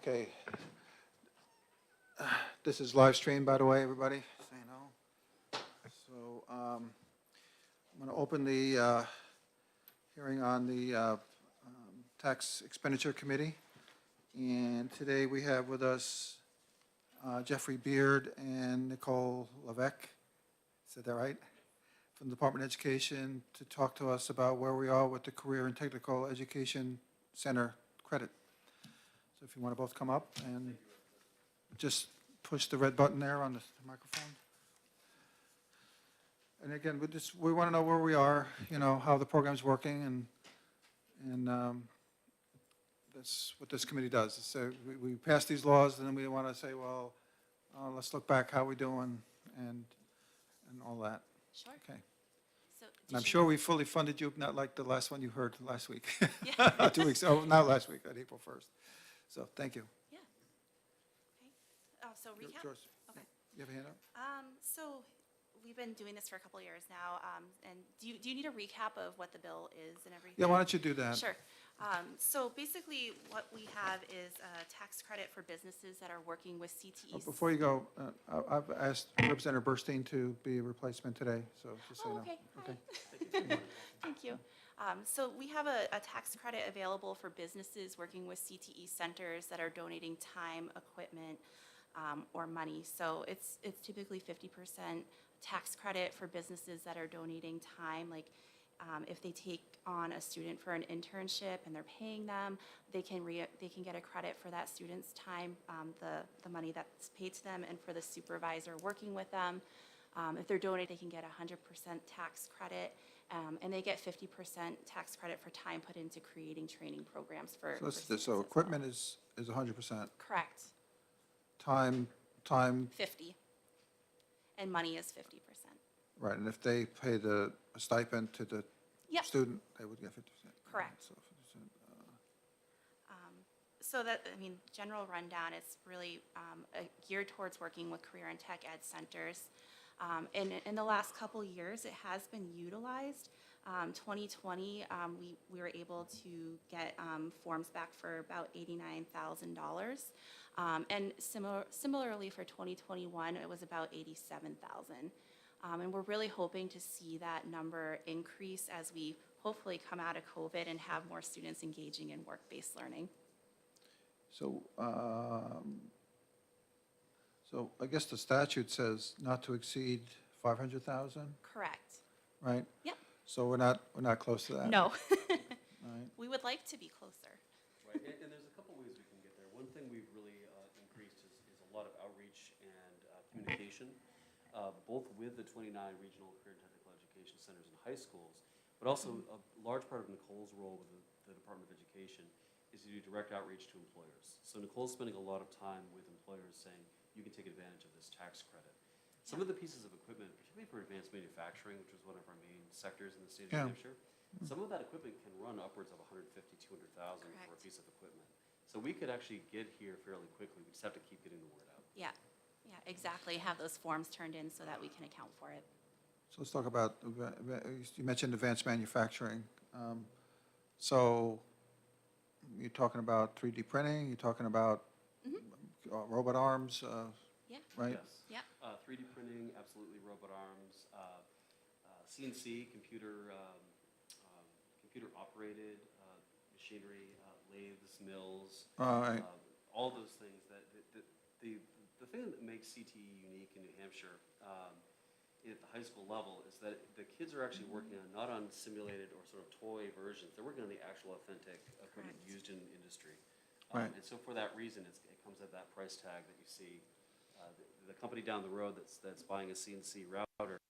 Okay. This is live stream, by the way, everybody, so you know. So I'm going to open the hearing on the Tax Expenditure Committee. And today we have with us Jeffrey Beard and Nicole Levesque. Said that right? From the Department of Education to talk to us about where we are with the Career and Technical Education Center credit. So if you want to both come up and just push the red button there on the microphone. And again, we want to know where we are, you know, how the program's working, and that's what this committee does. So we pass these laws, and then we want to say, well, let's look back, how we doing, and all that. Sure. Okay. So And I'm sure we fully funded you, not like the last one you heard last week. Yeah. 2 weeks, oh, not last week, on April 1st. So, thank you. Yeah. Okay. So recap. George, Okay. you have a hand up? So we've been doing this for a couple of years now. And do you need a recap of what the bill is and everything? Yeah, why don't you do that? Sure. So basically, what we have is a tax credit for businesses that are working with CTE. Before you go, I've asked Representative Burstein to be a replacement today, so just so you know. Okay. Hi. Thank you. So we have a tax credit available for businesses working with CTE centers that are donating time, equipment, or money. So it's typically 50% tax credit for businesses that are donating time. Like if they take on a student for an internship and they're paying them, they can get a credit for that student's time, the money that's paid to them, and for the supervisor working with them. If they're donating, they can get 100% tax credit, and they get 50% tax credit for time put into creating training programs for. So equipment is 100%. Correct. Time, 50. And money is 50%. right, and if they pay the stipend to the Yep. student, they would get 50%. Correct. So 50%. So that, I mean, general rundown, it's really geared towards working with career and tech ed centers. And in the last couple years, it has been utilized. 2020, we were able to get forms back for about $89,000. And similarly for 2021, it was about $87,000. And we're really hoping to see that number increase as we hopefully come out of COVID and have more students engaging in work-based learning. So, so I guess the statute says not to exceed 500,000, Correct. right? Yep. So we're not close to that? No. Right. We would like to be closer. Right, and there's a couple ways we can get there. One thing we've really increased is a lot of outreach and communication, both with the 29 regional career and technical education centers and high schools, but also a large part of Nicole's role with the Department of Education is to do direct outreach to employers. So Nicole's spending a lot of time with employers saying, you can take advantage of this tax credit. Some of the pieces of equipment, particularly for advanced manufacturing, which is one of our main sectors in the state of New Hampshire, some of that equipment can run upwards of $150,000, $200,000 for a piece of equipment. So we could actually get here fairly quickly. We just have to keep getting the word out. Yeah, exactly. Have those forms turned in so that we can account for it. So let's talk about, you mentioned advanced manufacturing. So you're talking about 3D printing, you're talking about robot arms, Yeah. right? Yes. Yeah. 3D printing, absolutely, robot arms, CNC, computer-operated machinery, lathes, mills, All right. all those things. The thing that makes CTE unique in New Hampshire at the high school level is that the kids are actually working on, not on simulated or sort of toy versions, they're working on the actual authentic equipment used in industry. Right. And so for that reason, it comes at that price tag that you see. The company down the road that's buying a CNC router,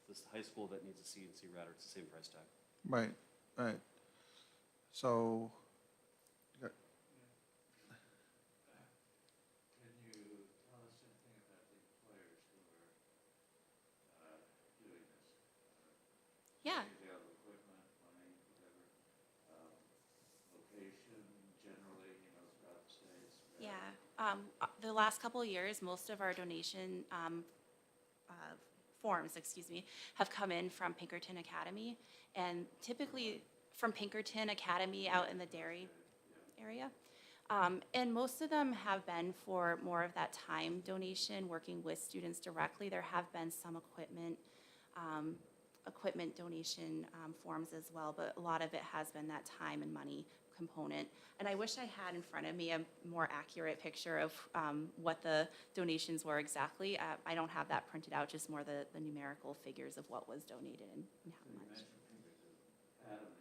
this high school that needs a CNC router, it's the same price tag. Right. So, Can you tell us anything about the employers who are doing this? Yeah. Available equipment, money, whatever, location generally, throughout the states? Yeah. The last couple of years, most of our donation forms, have come in from Pinkerton Academy, and typically from Pinkerton Academy out in the Dairy area. And most of them have been for more of that time donation, working with students directly. There have been some equipment donation forms as well, but a lot of it has been that time and money component. And I wish I had in front of me a more accurate picture of what the donations were exactly. I don't have that printed out, just more the numerical figures of what was donated and how You much. mentioned Pinkerton Academy,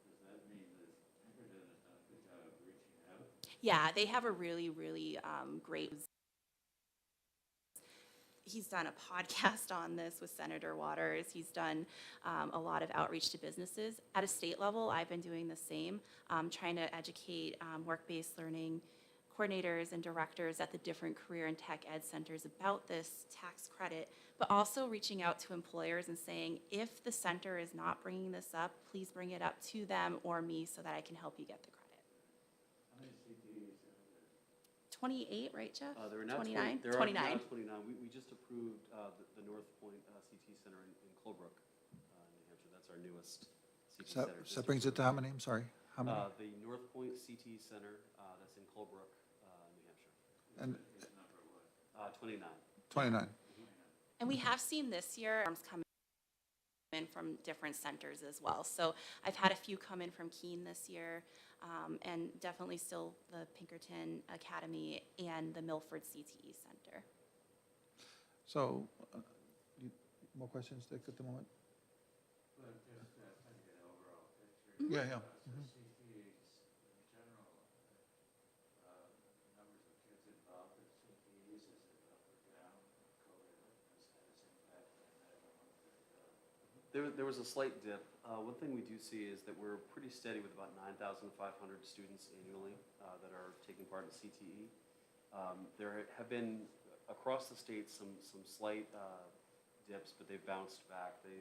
does that mean that Pinkerton has done a good job of reaching out? Yeah, they have a really, really great. He's done a podcast on this with Senator Waters. He's done a lot of outreach to businesses. At a state level, I've been doing the same, trying to educate work-based learning coordinators and directors at the different career and tech ed centers about this tax credit, but also reaching out to employers and saying, if the center is not bringing this up, please bring it up to them or me so that I can help you get the credit. How many CTEs are there? 28, right, Jeff? There are now 29? There are now 29. 29. We just approved the North Point CT Center in Clobrook, New Hampshire. That's our newest CT So center. that just brings it to how approved. many? I'm sorry. How many? The North Point CT Center, that's in Clobrook, New Hampshire. And Is number what? 29. 29. And we have seen this year arms come in from different centers as well. So I've had a few come in from Keene this year, and definitely still the Pinkerton Academy and the Milford CTE Center. So, more questions, Dick, at the moment? But just trying to get an overall picture. Yeah, yeah. So CTEs in general, numbers of kids involved in CTEs, is it up or down? COVID has had its impact on that among There was a slight dip. One thing we do see is that we're pretty steady with about 9,500 students annually that are taking part in CTE. There have been, across the state, some slight dips, but they've bounced back. The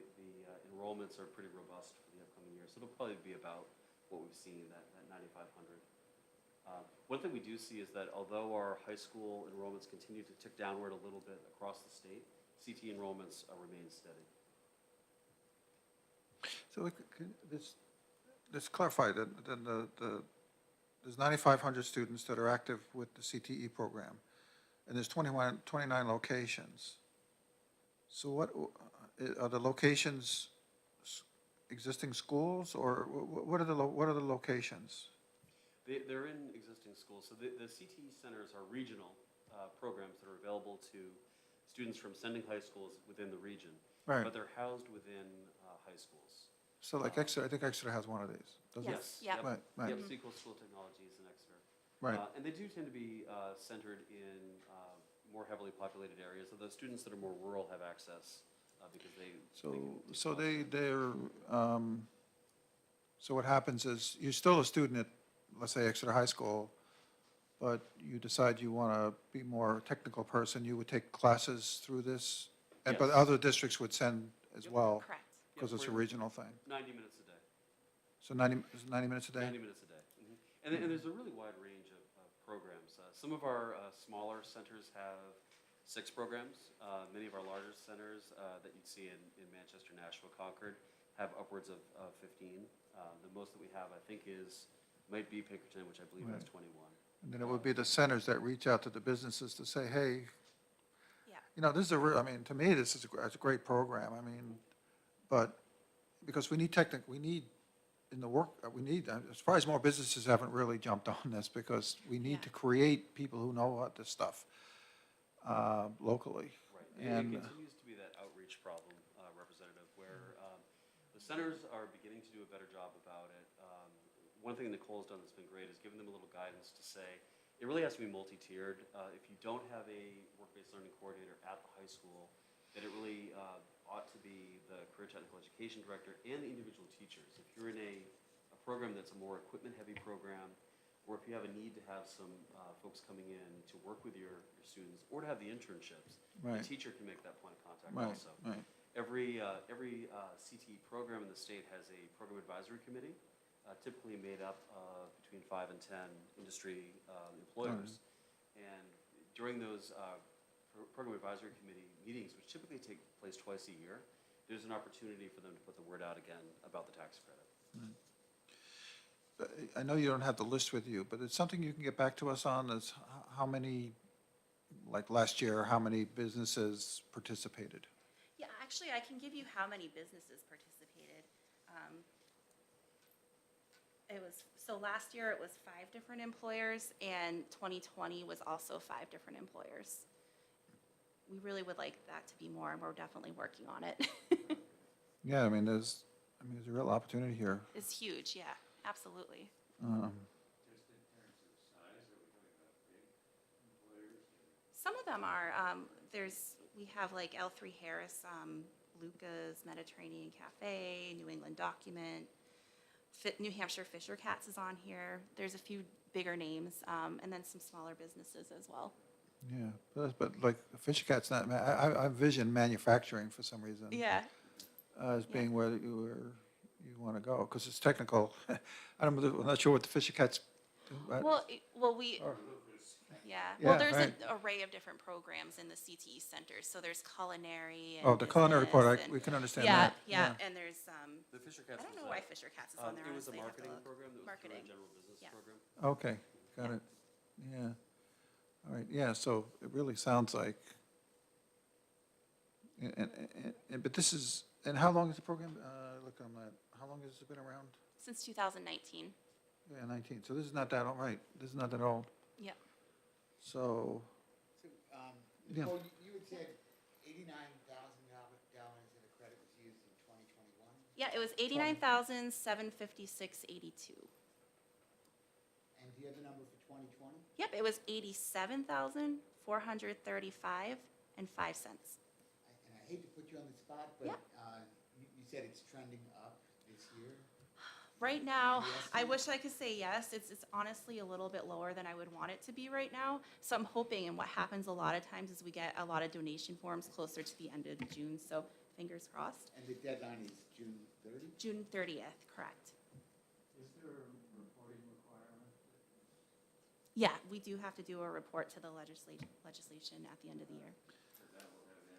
enrollments are pretty robust for the upcoming year, so it'll probably be about what we've seen, that 9,500. One thing we do see is that although our high school enrollments continue to tick downward a little bit across the state, CTE enrollments remain steady. So let's clarify that there's 9,500 students that are active with the CTE program, and there's 29 locations. So what, are the locations existing schools, or what are the locations? They're in existing schools. So the CTE centers are regional programs that are available to students from sending high schools within the region. Right. But they're housed within high schools. So like Exeter, I think Exeter has one of these, doesn't it? Yes, yep. Right, right. Yep, Sequel School of Technologies in Exeter. Right. And they do tend to be centered in more heavily populated areas, so those students that are more rural have access because they can take So classes. so what happens is, you're still a student at, let's say, Exeter High School, but you decide you want to be more technical person, you would take classes through this? And, but Yes. other districts would send as well, Correct. because it's a we're regional thing. 90 minutes a day. So 90 minutes a day? 90 minutes a day. And there's a really wide range of programs. Some of our smaller centers have 6 programs. Many of our larger centers that you'd see in Manchester, Nashville, Concord have upwards of 15. The most that we have, I think, might be Pinkerton, which I believe has 21. And then it would be the centers that reach out to the businesses to say, hey, Yeah. you know, this is I mean, to me, this is it's a great program. I mean, but because we need in the work, we need, as far as more businesses haven't really jumped on this, because we need Yeah. to create people who know about this stuff locally. Right. And It continues to be that outreach problem, Representative, where the centers are beginning to do a better job about it. One thing Nicole's done that's been great is giving them a little guidance to say, it really has to be multi-tiered. If you don't have a work-based learning coordinator at the high school, then it really ought to be the career technical education director and the individual teachers. If you're in a program that's a more equipment-heavy program, or if you have a need to have some folks coming in to work with your students, or to have the internships, Right. the teacher can make that point of contact Right, also. right. Every CTE program in the state has a program advisory committee, typically made up of between 5 and 10 industry employers. And during those program advisory committee meetings, which typically take place twice a year, there's an opportunity for them to put the word out again about the tax credit. I know you don't have the list with you, but it's something you can get back to us on, is how many, like last year, how many businesses participated? Yeah, actually, I can give you how many businesses participated. It was, so last year it was 5 different employers, and 2020 was also 5 different employers. We really would like that to be more, and we're definitely working on it. Yeah, I mean, there's a real opportunity here. It's huge, yeah, absolutely. Just in terms of size, are we talking about big employers or? Some of them are, we have like L3 Harris, Luca's Mediterranean Cafe, New England Document, New Hampshire Fisher Cats is on here. There's a few bigger names, and then some smaller businesses as well. Yeah, but like, Fisher Cat's not, I envision manufacturing for some reason. Yeah, As being where you want to go, because it's technical. I'm not sure what the Fisher Cats do. well, Or- yeah, Yeah, well, there's right. an array of different programs in the CTE centers, so there's culinary and Oh, the culinary part, business and- we can understand Yeah, that. yeah, and there's, The Fisher I Cats don't was know a- why Fisher Cats is on there, It was a honestly, I have to marketing look. program that was through Marketing. a general business Yeah. program. Okay, got it. Yeah. All right, yeah, so it really sounds like, but this is, and how long is the program? Look on that, how long has it been around? Since 2019. Yeah, 19, so this is not that old, right, this is not that old. Yep. So, So, Yeah. Nicole, you had said $89,000 in a credit was used in 2021? Yeah, it was 89,756.82. And do you have the number for 2020? Yep, it was 87,435 and 5 cents. And I hate to put you on the spot, but Yeah. you said it's trending up this year? Right now, Any I estimate? wish I could say yes. It's honestly a little bit lower than I would want it to be right now. So I'm hoping, and what happens a lot of times is we get a lot of donation forms closer to the end of June, so fingers crossed. And the deadline is June 30? June 30th, correct. Is there a reporting requirement? Yeah, we do have to do a report to the legislation at the end of the year. So that will have in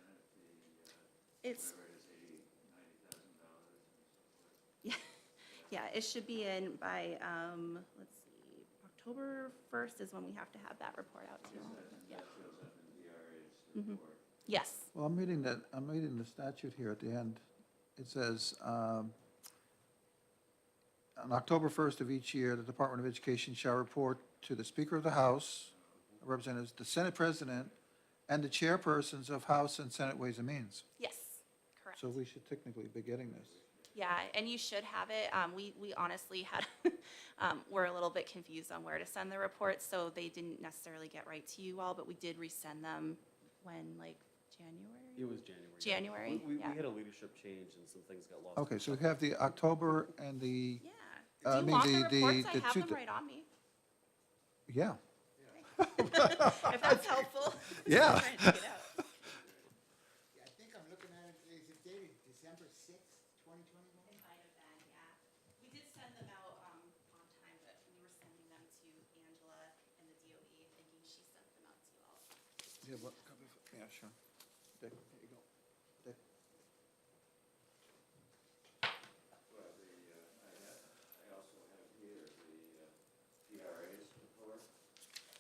it It's, whatever it is, $90,000 and so forth? yeah, it should be in by, let's see, October 1st is when we have to have that report out to you. Yeah. That shows up in the DRA's Mhm. report. Yes, well, I'm reading the statute here at the end. It says, on October 1st of each year, the Department of Education shall report to the Speaker of the House, Representatives, the Senate President, and the chairpersons of House and Senate Ways and Means. yes, correct. So we should technically be getting this. Yeah, and you should have it. We honestly had, we're a little bit confused on where to send the reports, so they didn't necessarily get right to you all, but we did resend them when, like, January? It was January. yeah. January, We yeah. had a leadership change and some things got lost. Okay, so we have the October and the, Yeah. I Do you mean, want the the reports? I have two- them right on me, yeah, if that's helpful. Yeah. Trying to get out. Yeah, I think I'm looking at it, is it dated December 6th, 2021? It might have been, yeah. We did send them out on time, but we were sending them to Angela and the DOE, thinking she sent them out to you all. yeah, yeah, sure. Dick, there you go. Dick. Well, I also have here the DRA's report,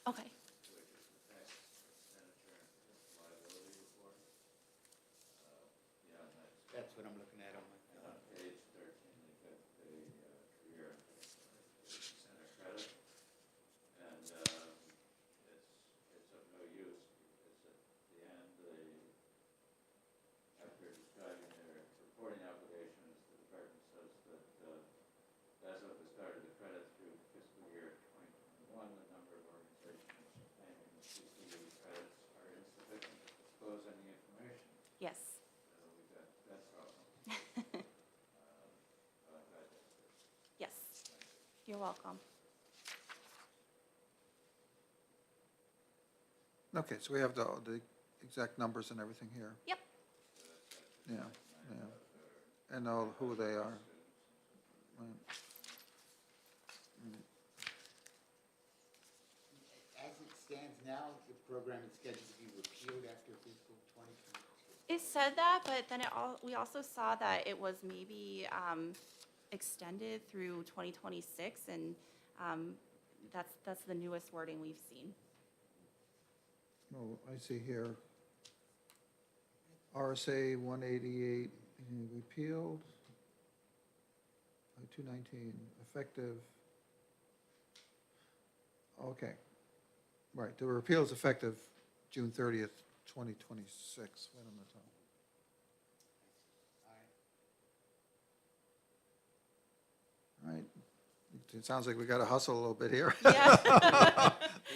Okay. which is the tax expenditure and liability report. Yeah, and That's what I'm looking at on my. on page 13, they've got the career center credit. And it's of no use because at the end, after describing their reporting obligations, the department says that as of the start of the credit through fiscal year 2021, the number of organizations obtaining the CCE credits are insufficient to disclose any information. Yes. So we've got that problem. I'm glad that's it. Yes. You're welcome. Okay, so we have the exact numbers and everything here. Yep. Yeah, yeah. And all who they are. Right. As it stands now, the program is scheduled to be repealed after fiscal 2022. It said that, but then we also saw that it was maybe extended through 2026, and that's the newest wording we've seen. Oh, I see here, RSA 188 repealed, 219 effective. Okay, right, the repeal is effective June 30th, 2026, right on the top. All right. All right, it sounds like we got to hustle a little bit here. Yeah.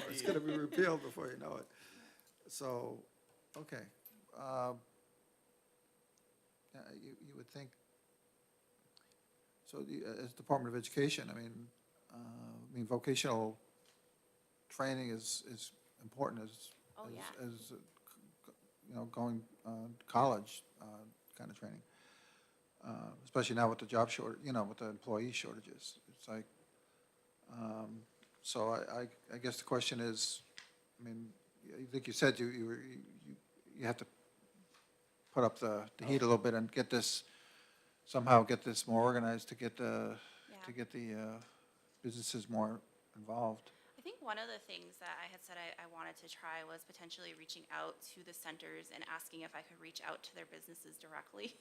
It's going to be repealed before you know it. So, okay. Yeah, you would think, so as Department of Education, I mean, vocational training is important as, Oh, yeah. as, you know, going to college kind of training. Especially now with the job shortage, you know, with the employee shortages. It's like, so I guess the question is, I mean, I think you said you have to put up the heat a little bit and get this, somehow get this more organized to get the, businesses more involved. I think one of the things that I had said I wanted to try was potentially reaching out to the centers and asking if I could reach out to their businesses directly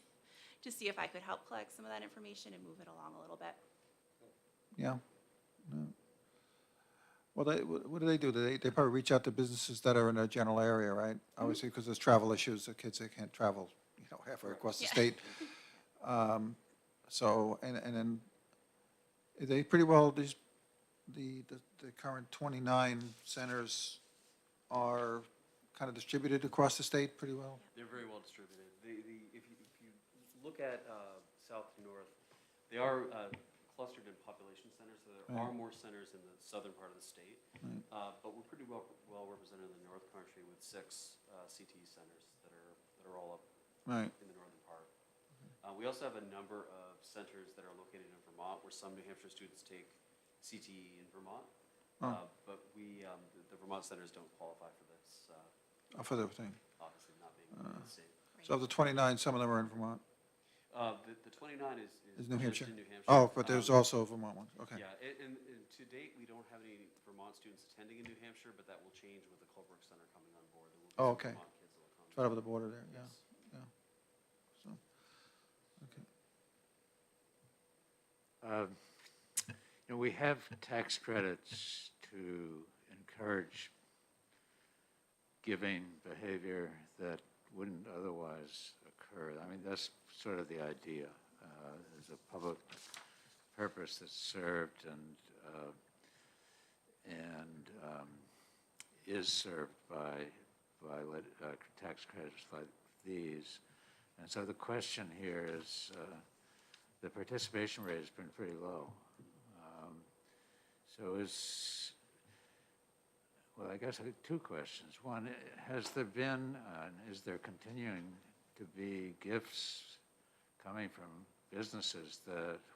to see if I could help collect some of that information and move it along a little bit. Yeah. No. Well, what do? They probably reach out to businesses that are in a general area, right? Obviously, because there's travel issues, the kids, they can't travel, you know, halfway across the Yeah. state. So, and then, they pretty well, the current 29 centers are kind of distributed across the state pretty well? They're very well distributed. If you look at south to north, they are clustered in population centers, so there are more centers in the southern part of the state. Right. But we're pretty well represented in the North Country with 6 CTE centers that are all up Right. in the northern part. We also have a number of centers that are located in Vermont, where some New Hampshire students take CTE in Vermont. But the Vermont centers don't qualify for this, For the thing. obviously not being in the state. So of the 29, some of them are in Vermont? The 29 is New just Hampshire? in New Hampshire. Oh, but there's also Vermont ones, okay. Yeah, and to date, we don't have any Vermont students attending in New Hampshire, but that will change with the Colebrook Center coming on board. There will be Oh, some okay. Vermont kids that will come. It's right over the border there, yeah, Yes. yeah. So, okay. You know, we have tax credits to encourage giving behavior that wouldn't otherwise occur. I mean, that's sort of the idea. There's a public purpose that's served and is served by tax credits like these. And so the question here is, the participation rate has been pretty low. So well, I guess I have 2 questions. One, has there been, is there continuing to be gifts coming from businesses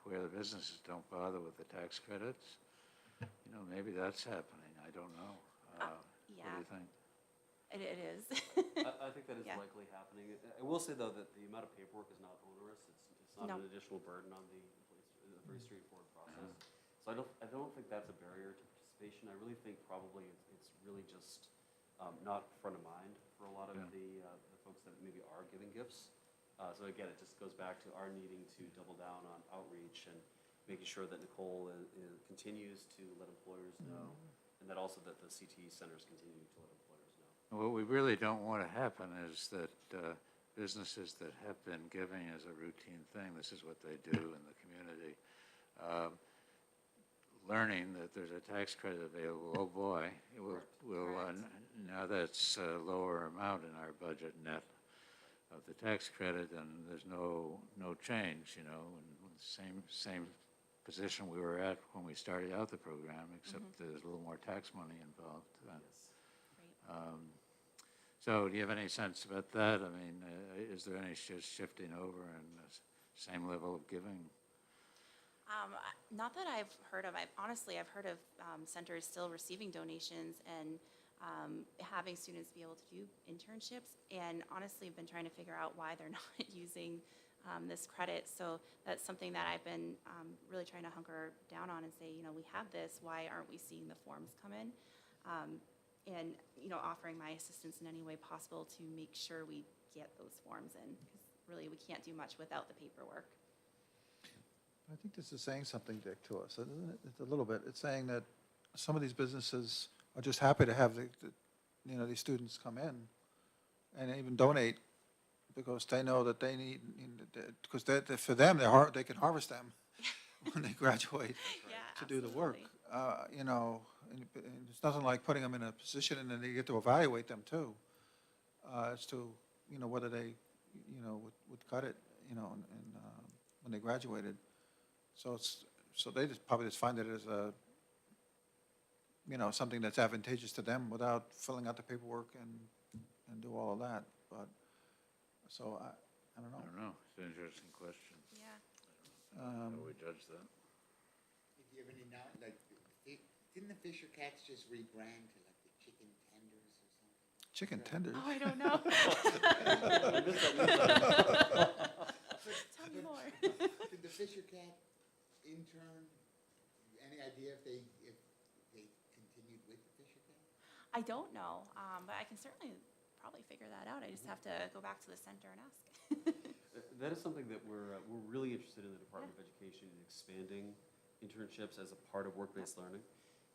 where the businesses don't bother with the tax credits? You know, maybe that's happening. I don't know. Yeah. What do you think? It is. I think that is Yeah. likely happening. I will say, though, that the amount of paperwork is not onerous. It's not No. an additional burden on the employees. It's a very straightforward process. So I don't think that's a barrier to participation. I really think probably it's really just not front of mind for a lot of the folks that maybe are giving gifts. So again, it just goes back to our needing to double down on outreach and making sure that Nicole continues to let employers know, and that also that the CTE centers continue to let employers know. What we really don't want to happen is that businesses that have been giving as a routine thing, this is what they do in the community, learning that there's a tax credit available, oh boy, now that's a lower amount in our budget net of the tax credit, and there's no change, you know, and same position we were at when we started out the program, except there's a little more tax money involved. Right. So do you have any sense about that? I mean, is there any shifting over and the same level of giving? Not that I've heard of. Honestly, I've heard of centers still receiving donations and having students be able to do internships. And honestly, I've been trying to figure out why they're not using this credit. So that's something that I've been really trying to hunker down on and say, we have this, why aren't we seeing the forms come in? And, offering my assistance in any way possible to make sure we get those forms in, because really we can't do much without the paperwork. I think this is saying something, Dick, to us, isn't it? It's a little bit. It's saying that some of these businesses are just happy to have these students come in and even donate because they know that they need, because for them, they can harvest them when they graduate Yeah, to do the work. absolutely. And it's nothing like putting them in a position and then they get to evaluate them too, as to, whether they, would cut it, when they graduated. So they probably just find it as a, something that's advantageous to them without filling out the paperwork and do all of that. But, so I don't I know. don't know, it's an interesting question. Yeah. How do we judge that? Do you have any knowledge, like, didn't the Fisher Cats just rebrand to like the Chicken Tenders or something? Chicken tenders. Oh, I don't know. Tell me more. Did the Fisher Cat intern, any idea if they continued with the Fisher Cat? I don't know, but I can certainly probably figure that out. I just have to go back to the center and ask. That is something that we're really interested in the Department of Education in expanding internships as a part of work-based learning.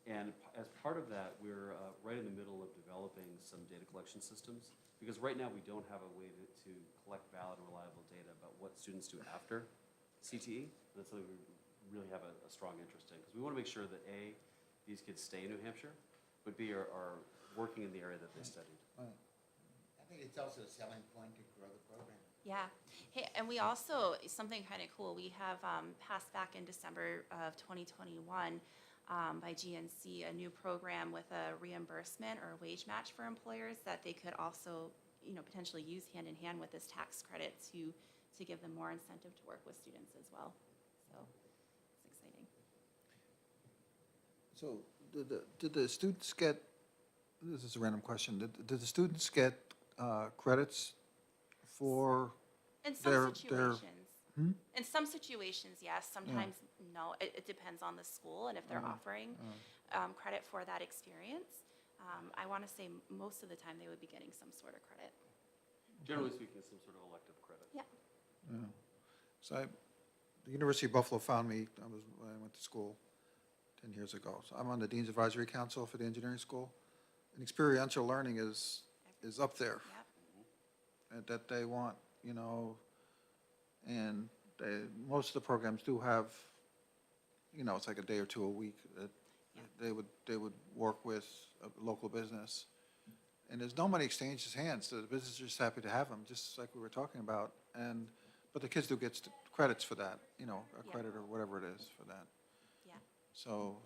And as part of that, we're right in the middle of developing some data collection systems, because right now we don't have a way to collect valid and reliable data about what students do after CTE. And that's something we really have a strong interest in, because we want to make sure that A, these kids stay in New Hampshire, but B, are working in the area that they studied. I think it's also a selling point to grow the program. Yeah. Hey, and we also, something kind of cool, we have passed back in December of 2021 by GNC a new program with a reimbursement or a wage match for employers that they could also, potentially use hand in hand with this tax credit to give them more incentive to work with students as well. So it's exciting. So did the students get, this is a random question, did the students get credits for In some their- situations. Hmm? In some situations, yes. Sometimes, no. It depends on the school and if they're offering credit for that experience. I want to say most of the time they would be getting some sort of credit. Generally speaking, some sort of elective credit. Yeah. Yeah. So the University of Buffalo found me, when I went to school 10 years ago. So I'm on the Dean's Advisory Council for the engineering school. And experiential learning is up there, Yep. that they want, and most of the programs do have, it's like a day or two a week that they would work with a local business. And there's no money exchanges hands, so the business is just happy to have them, just like we were talking about. But the kids do get credits for that, a credit or whatever it is for that. Yeah. So,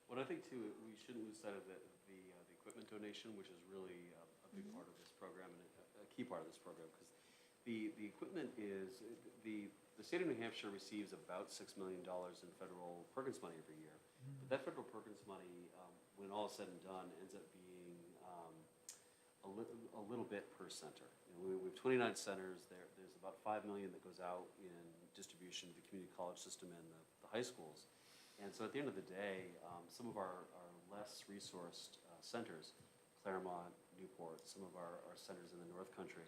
What I think too, we shouldn't lose sight of the equipment donation, which is really a big part of this program and a key part of this program, because the equipment is, the state of New Hampshire receives about $6 million in federal Perkins money every year. But that federal Perkins money, when all is said and done, ends up being a little bit per center. We have 29 centers. There's about $5 million that goes out in distribution to the community college system and the high schools. And so at the end of the day, some of our less resourced centers, Claremont, Newport, some of our centers in the North Country,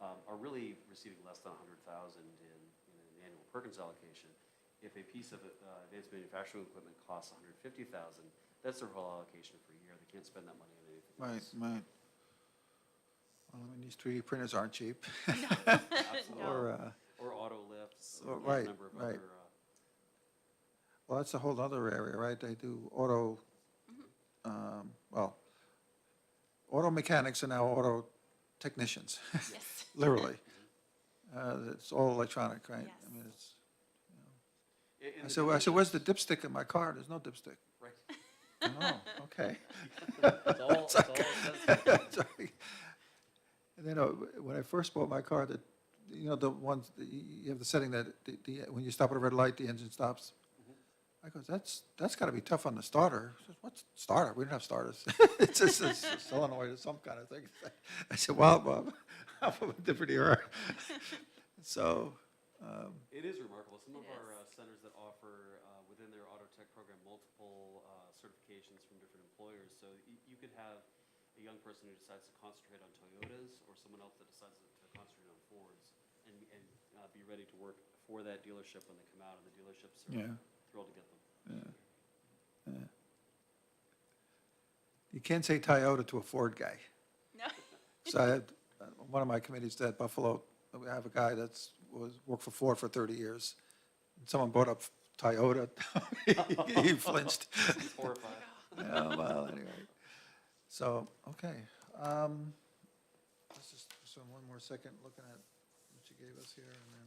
are really receiving less than $100,000 in an annual Perkins allocation. If a piece of advanced manufacturing equipment costs $150,000, that's their whole allocation for a year. They can't spend that money on anything else. right. Well, I mean, these 3D printers aren't cheap. Absolutely. No. Or auto lifts, Or- or right, a number of right. other. Well, that's a whole other area, right? They do auto, auto mechanics are now auto technicians, Yes. literally. It's all electronic, right? Yes. I mean, it's, In I the said, where's the dipstick in my car? There's no dipstick. Right. Oh, okay. It's all sensitive. Sorry. And then when I first bought my car, the ones, you have the setting that when you stop at a red light, the engine stops. I goes, that's got to be tough on the starter. He says, what's starter? We don't have starters. It's just a solenoid or some kind of thing. I said, well, Bob, I'm from a different era. So, It is remarkable. Some of our centers that offer within their auto tech program multiple certifications from different employers. So you could have a young person who decides to concentrate on Toyotas, or someone else that decides to concentrate on Fords, and be ready to work for that dealership when they come out, and the dealerships are Yeah. thrilled to get them. you can't say Toyota to a Ford guy. No. So I had, one of my committees at Buffalo, we have a guy worked for Ford for 30 years. Someone brought up Toyota, he flinched. It's horrifying. Yeah, well, anyway. So, okay. Let's just, so one more second, looking at what you gave us here, and then,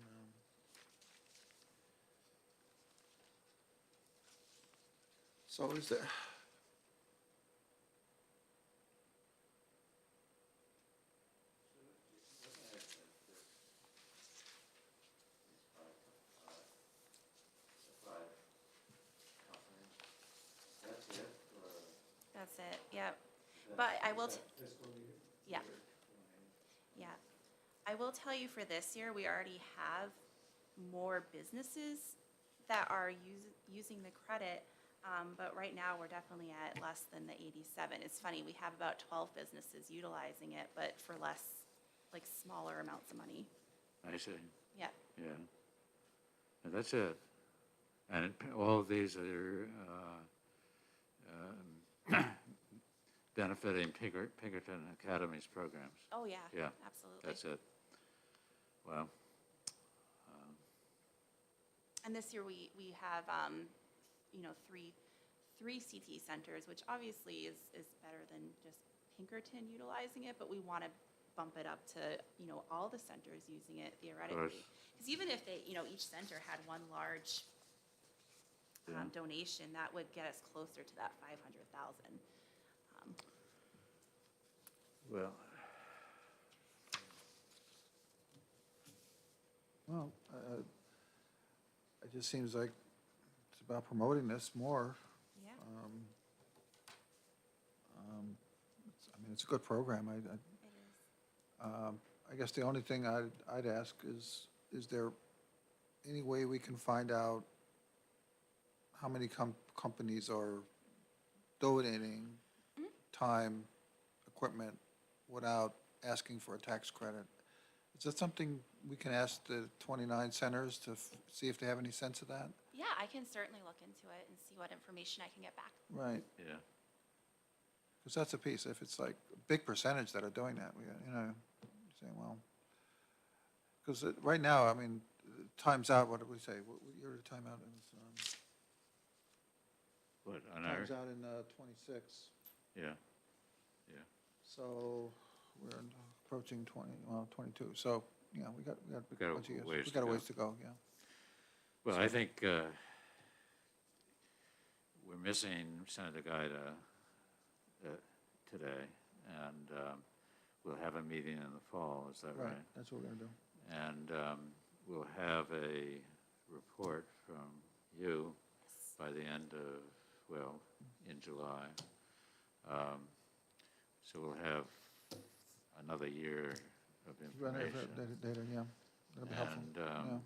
so is there, That's it, yep. But I will, yeah. Yeah. I will tell you for this year, we already have more businesses that are using the credit. But right now, we're definitely at less than the 87. It's funny, we have about 12 businesses utilizing it, but for less, like, smaller amounts of money. I see, Yeah. yeah. And that's it. And all of these are benefiting Pinkerton Academy's programs. Oh, yeah. Yeah, Absolutely. that's it. Well, And this year, we have, three CT centers, which obviously is better than just Pinkerton utilizing it, but we want to bump it up to, all the centers using it theoretically. Because even if they, each center had one large Yeah. donation, that would get us closer to that 500,000. well, well, it just seems like it's about promoting this more. Yeah. I mean, it's a good program. It is. I guess the only thing I'd ask is there any way we can find out how many companies are donating time, equipment, without asking for a tax credit? Is that something we can ask the 29 centers to see if they have any sense of that? Yeah, I can certainly look into it and see what information I can get back. Right, yeah. because that's a piece. If it's like a big percentage that are doing that, we, saying, well, because right now, I mean, time's out, what did we say? What year did time out? It was, What, on our, time's out in 26. yeah, yeah. So we're approaching 22. So, yeah, we got got a bunch of years. ways We to got a go. ways to go, yeah. Well, I think we're missing Senator Gaida today, and we'll have a meeting in the fall, is that right? That's what we're gonna do. And we'll have a report from you by the end of, well, in July. So we'll have another year of Run over information. data, yeah. That'll be helpful. And, Yeah.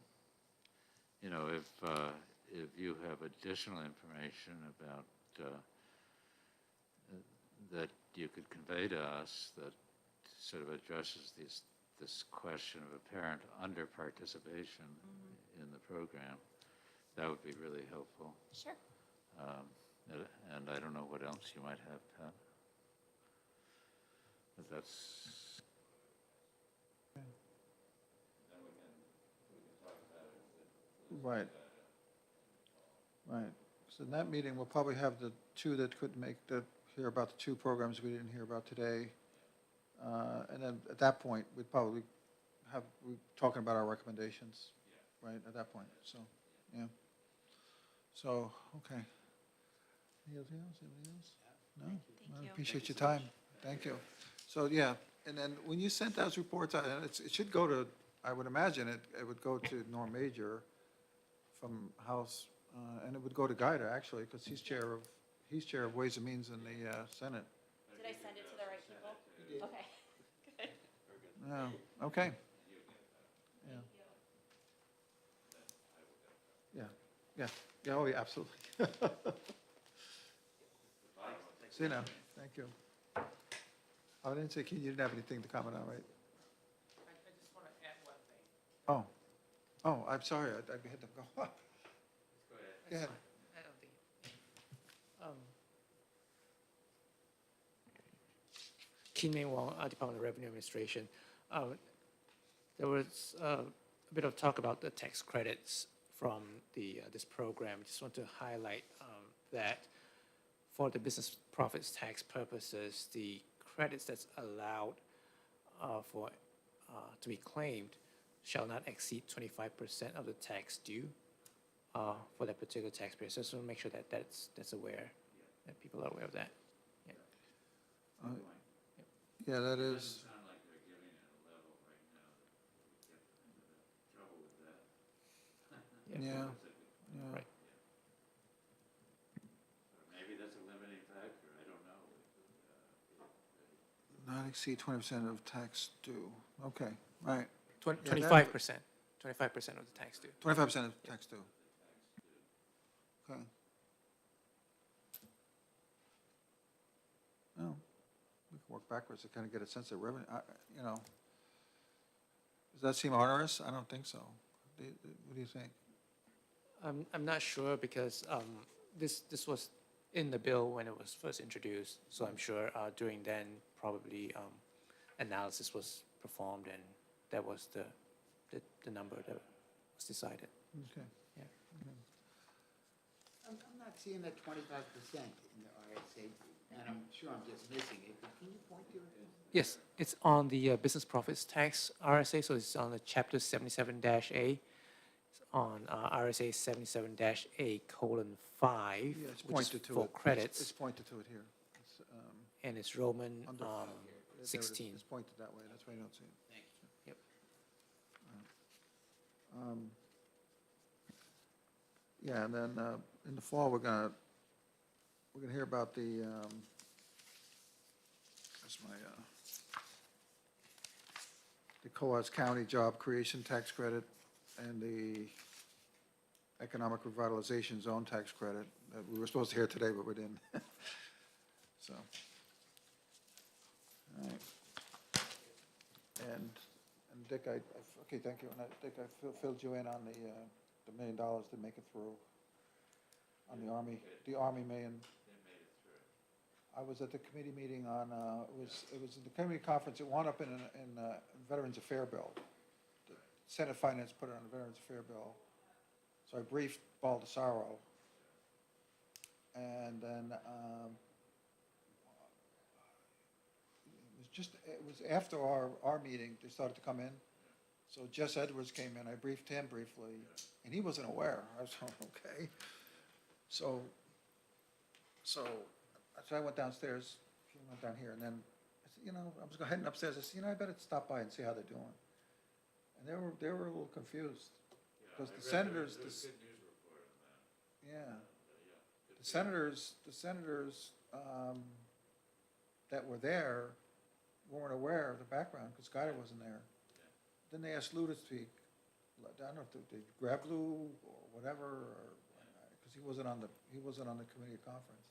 if you have additional information about, that you could convey to us that sort of addresses this question of apparent under-participation in the program, that would be really helpful. Sure. And I don't know what else you might have, Pat. But that's, Right. Right. So in that meeting, we'll probably have the two that couldn't hear about the two programs we didn't hear about today. And then at that point, we'd probably we're talking about our recommendations, right, at that point, so, yeah. So, okay. Anything else, anybody else? No? Thank I you. appreciate your time, thank you. So, yeah, and then when you sent those reports out, and it should go to, I would imagine it would go to Norm Major from House, and it would go to Guida, actually, because he's chair of Ways and Means in the Senate. Did I send it to the right people? Okay. Good. Yeah, okay. Yeah. Yeah, yeah, oh, yeah, absolutely. See you now, thank you. Oh, I didn't say, you didn't have anything to comment on, right? I just want to add one thing. Oh, I'm sorry, I had to go. Go ahead. I don't think. Kim Ming Wong, Department of Revenue Administration. There was a bit of talk about the tax credits from this program. Just want to highlight that for the business profits tax purposes, the credits that's allowed to be claimed shall not exceed 25% of the tax due for that particular taxpayer. So just want to make sure that that's aware, that people are aware of that. Yeah, that It is, doesn't sound like they're giving it a level right now that we get into the trouble with that. yeah, Specifically. yeah. Right. So maybe that's a limiting factor, I don't know. Not exceed 20% of tax due, okay, right. 25%, 25% of the tax due. 25% of tax due. Okay. Well, we can work backwards to kind of get a sense of revenue, you know. Does that seem onerous? I don't think so. What do you think? I'm not sure because this was in the bill when it was first introduced. So I'm sure during then probably analysis was performed and that was the number that was decided. Okay. Yeah. I'm not seeing that 25% in the RSA, and I'm sure I'm just missing it, but can you point to it? Yes, it's on the business profits tax RSA, so it's on the chapter 77-A. It's on RSA 77-A:5, Yeah, it's which is pointed to for it. credits, It's pointed to it here. It's, and it's Roman under- there it is. 16. It's pointed that way, that's why you don't see it. Thank you. Yep. Yeah, and then in the fall, we're gonna hear about the, that's my, the Coas County Job Creation Tax Credit and the Economic Revitalization Zone Tax Credit that we were supposed to hear today, but we didn't. So, all right. And Dick, okay, thank you. And Dick, I filled you in on the $1 million to make it through on the Army million. They made it through. I was at the committee meeting on, it was the committee conference, it wound up in Veterans Affair bill. The Senate Finance put it on the Veterans Affair bill. So I briefed Baldessaro. And then, it was after our meeting, they started to come in. So Jess Edwards came in, I briefed him briefly, and he wasn't aware. I was like, okay. So I went downstairs, she went down here, and then, I said, I was heading upstairs, I said, I better stop by and see how they're doing. And they were a little confused, because the senators, There was a good news report on that. yeah, Good the senators that were there weren't aware of the background, because Guy wasn't there. Then they asked Lou to speak, I don't know if they grabbed Lou or whatever, because he wasn't on the committee conference.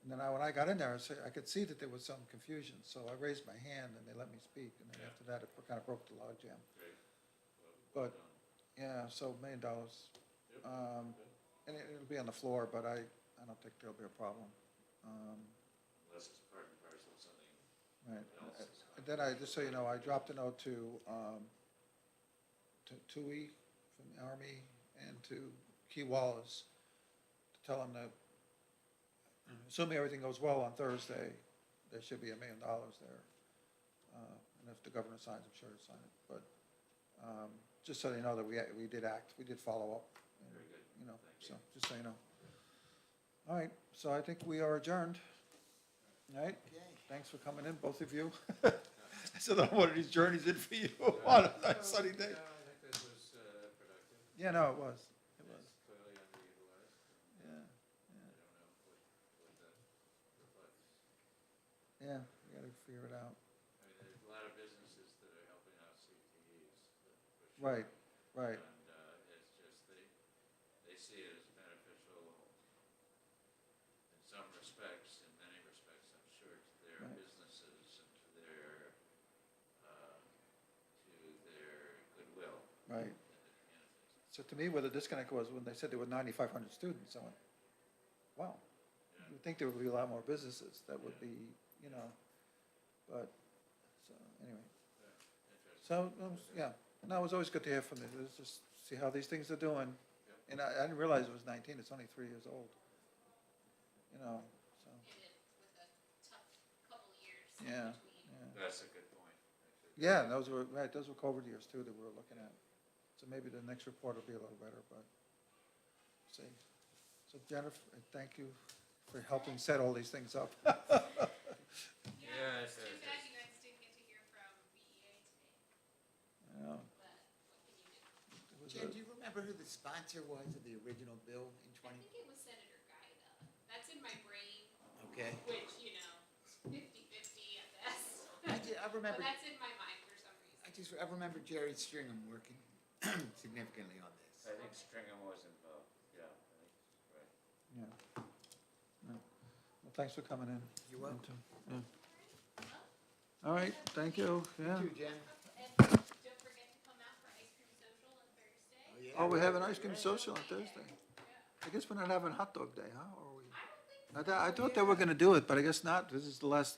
And then when I got in there, I could see that there was some confusion, so I raised my hand and they let me speak, and then after that, it kind of broke the logjam. Great. But, yeah, so $1 million. And it'll be on the floor, but I don't think there'll be a problem. Unless it's part and parcel of something Right. else. And then just so you know, I dropped a note to Tui from the Army and to Key Wallace to tell them that, assuming everything goes well on Thursday, there should be $1 million there. And if the governor signs, I'm sure he'll sign it. But just so you know that we did act, we did follow up. And, Very good. So just so you know. All right, so I think we are adjourned. All right? Okay. Thanks for coming in, both of you. I said on one of these journeys in for you on a nice sunny day. I think this was productive. Yeah, no, it was. It was. It's clearly underutilized. Yeah, I don't know what that reflects. yeah, we gotta figure it out. I mean, there's a lot of businesses that are helping out CTEs, for sure. Right, right. And it's just, they see So to me, where the disconnect was when they said there were 9,500 students, I went, wow. You'd think there would be a lot more businesses that would be, you know, but, so, anyway. So, yeah, no, it was always good to hear from them, it was just see how these things are doing. And I didn't realize it was 19, it's only 3 years old, you know, so, With a tough couple years yeah, between. yeah. That's a good point. Yeah, those were, right, those were COVID years too that we were looking at. So maybe the next report will be a little better, but, see. So Jennifer, thank you for helping set all these things up. Yeah, it's too bad you guys didn't get to hear from BEA today, Yeah, but what can you do? it was Jen, a- do you remember who the sponsor was of the original bill in I 20? think it was Senator Gaida. That's in my brain, Okay. which, you know, 50-50 at best. I But remember, that's in my mind for some reason. I remember Jerry Stringham working significantly on this. I think Stringham was involved, yeah, I think that's right. yeah. Yeah. Well, thanks for coming in. You're welcome. Yeah. All right, thank you, yeah. You too, Jen. And don't forget to come out for ice cream social on Thursday. Oh, yeah. Oh, we're having ice cream social on Thursday. I guess we're not having hot dog day, huh? Or are we? I don't think I thought they were gonna do it, but I guess not. This is the last